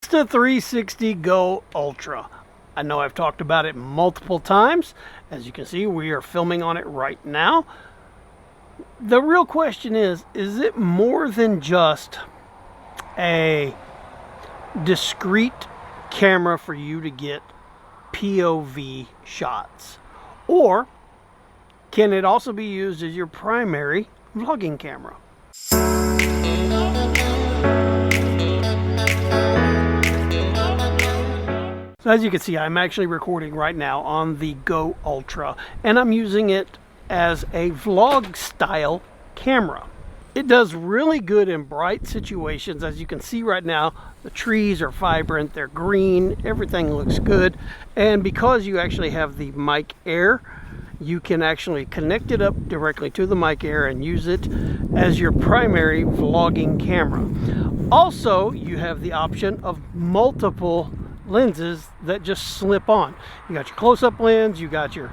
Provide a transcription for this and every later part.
Insta360 Go Ultra. I know I've talked about it multiple times. As you can see, we are filming on it right now. The real question is it more than just a discrete camera for you to get POV shots? Or can it also be used as your primary vlogging camera? So as you can see, I'm actually recording right now on the Go Ultra, and I'm using it as a vlog style camera. It does really good in bright situations. As you can see right now, the trees are vibrant, they're green, everything looks good. And because you actually have the mic air, you can actually connect it up directly to the mic air and use it as your primary vlogging camera. Also, you have the option of multiple lenses that just slip on. You got your close-up lens, you got your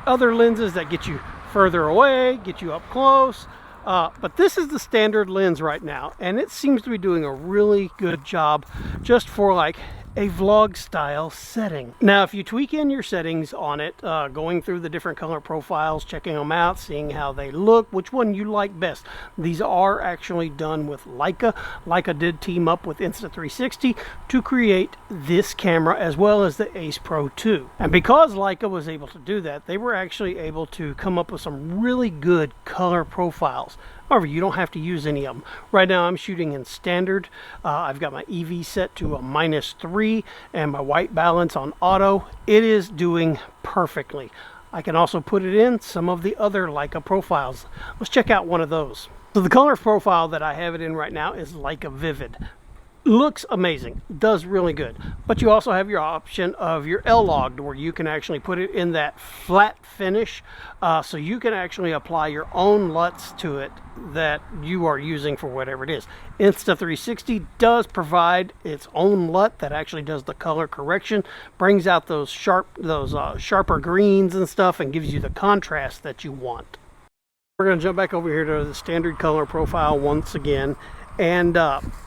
other lenses that get you further away, get you up close. But this is the standard lens right now, and it seems to be doing a really good job just for like a vlog style setting. Now, if you tweak in your settings on it, going through the different color profiles, checking them out, seeing how they look, which one you like best. These are actually done with Leica. Leica did team up with Insta360 to create this camera as well as the Ace Pro 2. And because Leica was able to do that, they were actually able to come up with some really good color profiles. However, you don't have to use any of them. Right now I'm shooting in standard. I've got my EV set to a -3 and my white balance on auto. It is doing perfectly. I can also put it in some of the other Leica profiles. Let's check out one of those. So the color profile that I have it in right now is Leica Vivid. Looks amazing, does really good. But you also have your option of your L-log, where you can actually put it in that flat finish, so you can actually apply your own LUTs to it that you are using for whatever it is. Insta360 does provide its own LUT that actually does the color correction, brings out those sharper greens and stuff, and gives you the contrast that you want. We're going to jump back over here to the standard color profile once again. And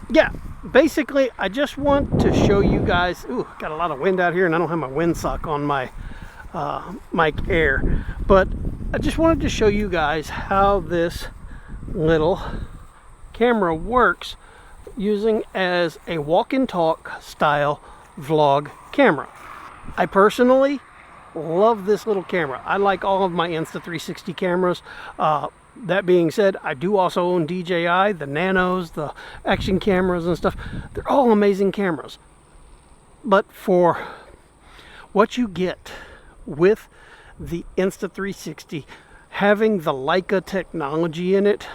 yeah, basically I just want to show you guys, ooh, got a lot of wind out here and I don't have my windsock on my mic air, but I just wanted to show you guys how this little camera works using as a walk and talk style vlog camera. I personally love this little camera. I like all of my Insta360 cameras. That being said, I do also own DJI, the Nanos, the action cameras and stuff. They're all amazing cameras. But for what you get with the Insta360, having the Leica technology in it,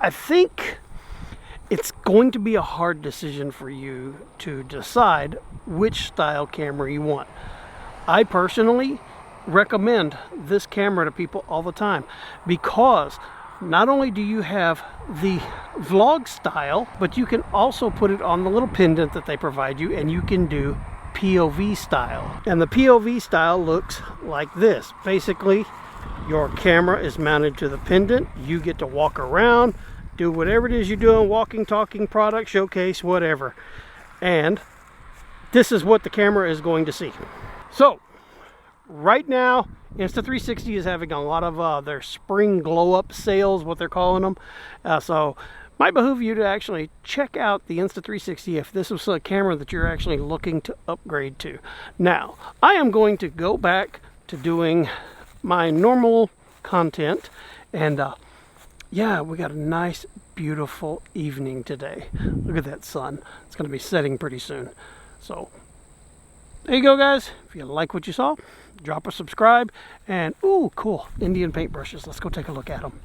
I think it's going to be a hard decision for you to decide which style camera you want. I personally recommend this camera to people all the time, because not only do you have the vlog style, but you can also put it on the little pendant that they provide you, and you can do POV style. And the POV style looks like this. Basically, your camera is mounted to the pendant. You get to walk around, do whatever it is you're doing, walking, talking, product, showcase, whatever. And this is what the camera is going to see. So right now, Insta360 is having a lot of their spring glow-up sales, what they're calling them. So might behoove you to actually check out the Insta360 if this was a camera that you're actually looking to upgrade to. Now, I am going to go back to doing my normal content, and yeah, we got a nice, beautiful evening today. Look at that sun. It's going to be setting pretty soon. So there you go, guys. If you like what you saw, drop a subscribe, and ooh, cool Indian paintbrushes. Let's go take a look at them.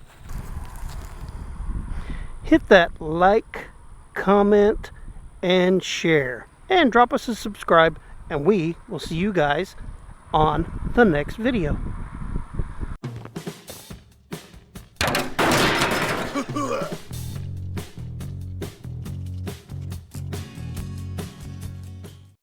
Hit that like, comment, and share, and drop us a subscribe, and we will see you guys on the next video.